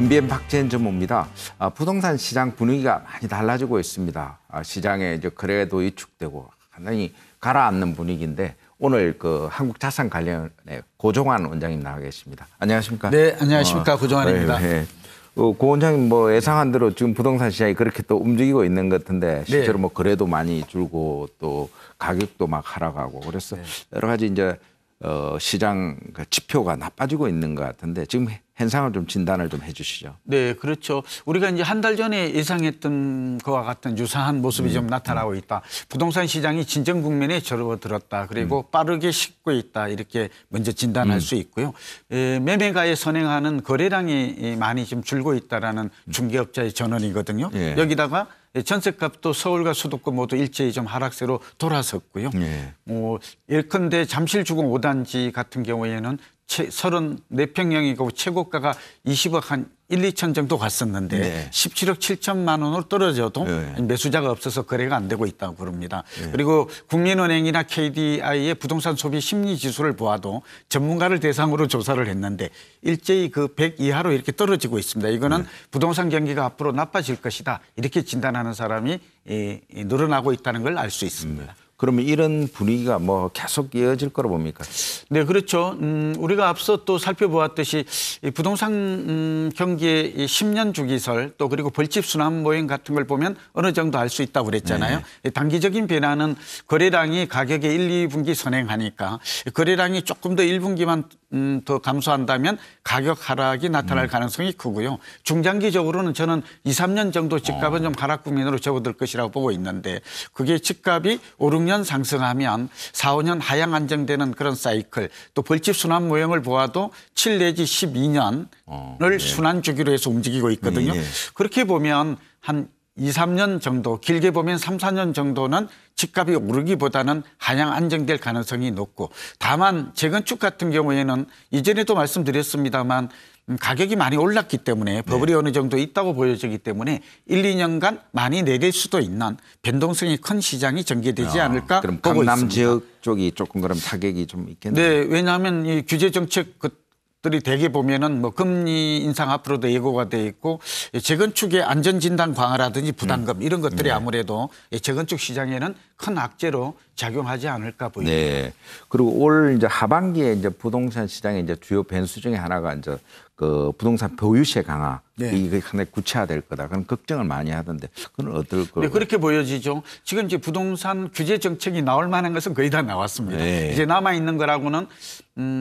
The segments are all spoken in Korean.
MBN 박재현 전무입니다. 부동산 시장 분위기가 많이 달라지고 있습니다. 시장에 이제 거래도 위축되고 상당히 가라앉는 분위기인데 오늘 그 한국자산 관련에 고종환 원장님 나와 계십니다. 안녕하십니까? 네, 안녕하십니까? 고종환입니다. 네. 고 원장님 뭐 예상한 대로 지금 부동산 시장이 그렇게 또 움직이고 있는 것 같은데 실제로 뭐 거래도 많이 줄고 또 가격도 막 하락하고 그래서 여러 가지 이제 시장 지표가 나빠지고 있는 것 같은데 지금 현상을 좀 진단을 좀 해주시죠. 네, 그렇죠. 우리가 이제 한 달 전에 예상했던 것과 같은 유사한 모습이 좀 나타나고 있다. 부동산 시장이 진정 국면에 접어들었다. 그리고 빠르게 식고 있다. 이렇게 먼저 진단할 수 있고요. 매매가에 선행하는 거래량이 많이 좀 줄고 있다라는 중개업자의 전언이거든요. 여기다가 전셋값도 서울과 수도권 모두 일제히 좀 하락세로 돌아섰고요. 예컨대 잠실주공 5단지 같은 경우에는 34평형이고 최고가가 20억 한 1, 2천 정도 갔었는데 17억 7천만 원으로 떨어져도 매수자가 없어서 거래가 안 되고 있다고 그럽니다. 그리고 국민은행이나 KDI의 부동산 소비 심리 지수를 보아도 전문가를 대상으로 조사를 했는데 일제히 그 100 이하로 이렇게 떨어지고 있습니다. 이거는 부동산 경기가 앞으로 나빠질 것이다. 이렇게 진단하는 사람이 늘어나고 있다는 걸 알 수 있습니다. 그러면 이런 분위기가 뭐 계속 이어질 거로 봅니까? 네, 그렇죠. 우리가 앞서 또 살펴보았듯이 부동산 경기의 10년 주기설 또 그리고 벌집 순환 모형 같은 걸 보면 어느 정도 알 수 있다고 그랬잖아요. 단기적인 변화는 거래량이 가격의 1, 2분기 선행하니까 거래량이 조금 더 1분기만 더 감소한다면 가격 하락이 나타날 가능성이 크고요. 중장기적으로는 저는 2, 3년 정도 집값은 좀 하락 국면으로 접어들 것이라고 보고 있는데 그게 집값이 5, 6년 상승하면 4, 5년 하향 안정되는 그런 사이클 또 벌집 순환 모형을 보아도 7 내지 12년을 순환 주기로 해서 움직이고 있거든요. 그렇게 보면 한 2, 3년 정도 길게 보면 3, 4년 정도는 집값이 오르기보다는 하향 안정될 가능성이 높고 다만 재건축 같은 경우에는 이전에도 말씀드렸습니다만 가격이 많이 올랐기 때문에 버블이 어느 정도 있다고 보여지기 때문에 1, 2년간 많이 내릴 수도 있는 변동성이 큰 시장이 전개되지 않을까 그럼 보고 강남 있습니다. 지역 쪽이 조금 그럼 타격이 좀 있겠네요. 네, 왜냐하면 이 규제 정책 들이 대개 보면은 뭐 금리 인상 앞으로도 예고가 돼 있고 재건축의 안전진단 강화라든지 부담금 이런 것들이 아무래도 재건축 시장에는 큰 악재로 작용하지 않을까 보입니다. 네. 그리고 올 이제 하반기에 이제 부동산 시장의 이제 주요 변수 중에 하나가 이제 그 부동산 보유세 강화 이게 상당히 구체화될 거다. 그런 걱정을 많이 하던데 그건 어떨 거예요? 네, 그렇게 보여지죠. 지금 이제 부동산 규제 정책이 나올 만한 것은 거의 다 나왔습니다. 이제 남아 있는 거라고는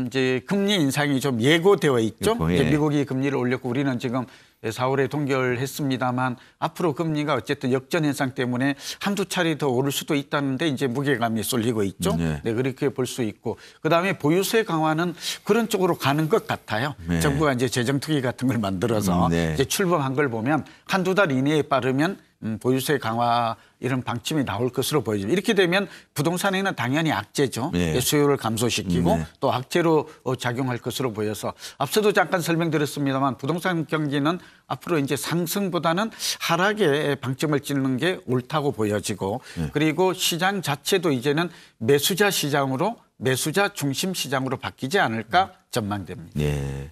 이제 금리 인상이 좀 예고되어 있죠. 이제 미국이 금리를 올렸고 우리는 지금 4월에 동결했습니다만 앞으로 금리가 어쨌든 역전 현상 때문에 한두 차례 더 오를 수도 있다는데 이제 무게감이 쏠리고 있죠. 네, 그렇게 볼 수 있고 그다음에 보유세 강화는 그런 쪽으로 가는 것 같아요. 정부가 이제 재정특위 같은 걸 만들어서 이제 출범한 걸 보면 한두 달 이내에 빠르면 보유세 강화 이런 방침이 나올 것으로 보여집니다. 이렇게 되면 부동산에는 당연히 악재죠. 수요를 감소시키고 또 악재로 작용할 것으로 보여서 앞서도 잠깐 설명드렸습니다만 부동산 경기는 앞으로 이제 상승보다는 하락에 방점을 찍는 게 옳다고 보여지고 그리고 시장 자체도 이제는 매수자 시장으로 매수자 중심 시장으로 바뀌지 않을까 전망됩니다. 네.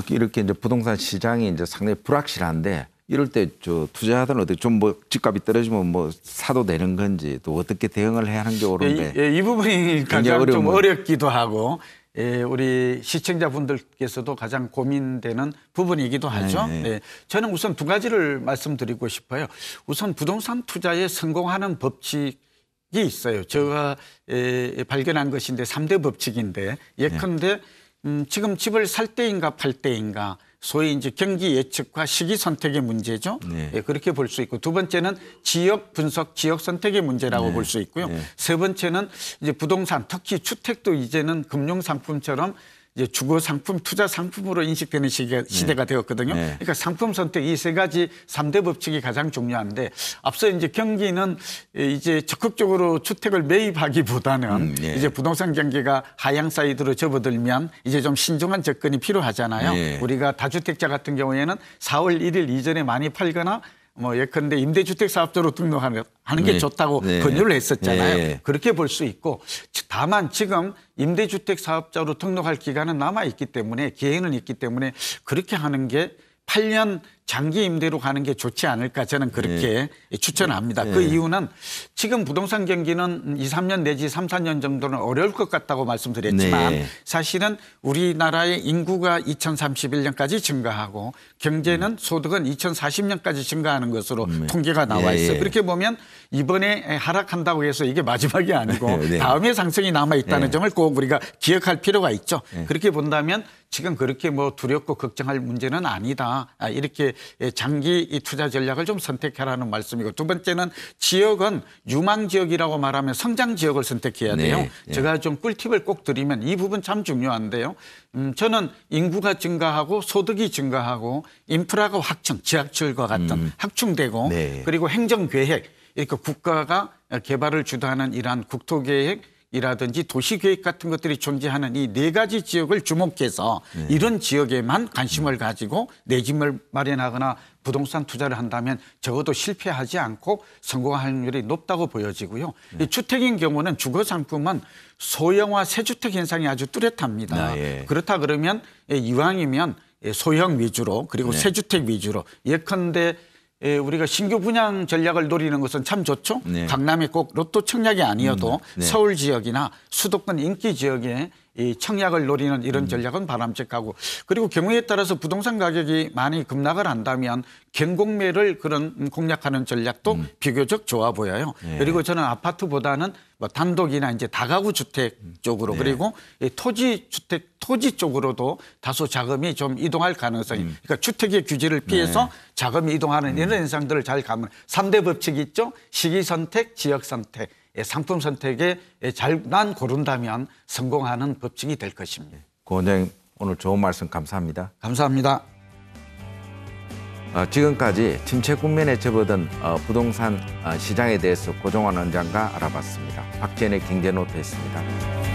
이렇게 이제 부동산 시장이 이제 상당히 불확실한데 이럴 때 저 투자자들은 어떻게 좀 뭐 집값이 떨어지면 뭐 사도 되는 건지 또 어떻게 대응을 해야 하는 게 옳은데 이 부분이 가장 좀 어렵기도 하고 우리 시청자분들께서도 가장 고민되는 부분이기도 하죠. 저는 우선 두 가지를 말씀드리고 싶어요. 우선 부동산 투자에 성공하는 법칙이 있어요. 제가 발견한 것인데 3대 법칙인데 예컨대 지금 집을 살 때인가 팔 때인가 소위 이제 경기 예측과 시기 선택의 문제죠. 그렇게 볼 수 있고 두 번째는 지역 분석, 지역 선택의 문제라고 볼 수 있고요. 세 번째는 이제 부동산, 특히 주택도 이제는 금융 상품처럼 이제 주거 상품, 투자 상품으로 인식되는 시대가 되었거든요. 그러니까 상품 선택 이 세 가지 3대 법칙이 가장 중요한데 앞서 이제 경기는 이제 적극적으로 주택을 매입하기보다는 이제 부동산 경기가 하향 사이드로 접어들면 이제 좀 신중한 접근이 필요하잖아요. 우리가 다주택자 같은 경우에는 4월 1일 이전에 많이 팔거나 뭐 예컨대 임대주택 사업자로 등록하는 게 좋다고 권유를 했었잖아요. 그렇게 볼 수 있고 다만 지금 임대주택 사업자로 등록할 기간은 남아 있기 때문에 기회는 있기 때문에 그렇게 하는 게 8년 장기 임대로 가는 게 좋지 않을까 저는 그렇게 추천합니다. 그 이유는 지금 부동산 경기는 2, 3년 내지 3, 4년 정도는 어려울 것 같다고 말씀드렸지만 사실은 우리나라의 인구가 2031년까지 증가하고 경제는 소득은 2040년까지 증가하는 것으로 통계가 나와 있어요. 그렇게 보면 이번에 하락한다고 해서 이게 마지막이 아니고 다음에 상승이 남아 있다는 점을 꼭 우리가 기억할 필요가 있죠. 그렇게 본다면 지금 그렇게 뭐 두렵고 걱정할 문제는 아니다. 이렇게 장기 투자 전략을 좀 선택하라는 말씀이고, 두 번째는 지역은 유망 지역이라고 말하면 성장 지역을 선택해야 돼요. 제가 좀 꿀팁을 꼭 드리면 이 부분 참 중요한데요. 저는 인구가 증가하고 소득이 증가하고 인프라가 확충, 지하철과 같은 확충되고 그리고 행정계획, 이렇게 국가가 개발을 주도하는 이러한 국토계획 이라든지 도시계획 같은 것들이 존재하는 이 4가지 지역을 주목해서 이런 지역에만 관심을 가지고 내 집을 마련하거나 부동산 투자를 한다면 적어도 실패하지 않고 성공할 확률이 높다고 보여지고요. 이 주택인 경우는 주거 상품은 소형화 새주택 현상이 아주 뚜렷합니다. 그렇다 그러면 이왕이면 소형 위주로 그리고 새주택 위주로 예컨대 우리가 신규 분양 전략을 노리는 것은 참 좋죠. 강남이 꼭 로또 청약이 아니어도 서울 지역이나 수도권 인기 지역에 이 청약을 노리는 이런 전략은 바람직하고, 그리고 경우에 따라서 부동산 가격이 많이 급락을 한다면 경공매를 그런 공략하는 전략도 비교적 좋아 보여요. 그리고 저는 아파트보다는 뭐 단독이나 이제 다가구 주택 쪽으로 그리고 이 토지 주택 토지 쪽으로도 다소 자금이 좀 이동할 가능성이, 그러니까 주택의 규제를 피해서 자금이 이동하는 이런 현상들을 잘 가면 3대 법칙이 있죠. 시기 선택, 지역 선택. 상품 선택에 잘만 고른다면 성공하는 법칙이 될 것입니다. 고 원장님 오늘 좋은 말씀 감사합니다. 감사합니다. 지금까지 침체 국면에 접어든 부동산 시장에 대해서 고종환 원장과 알아봤습니다. 박지현의 경제노트였습니다.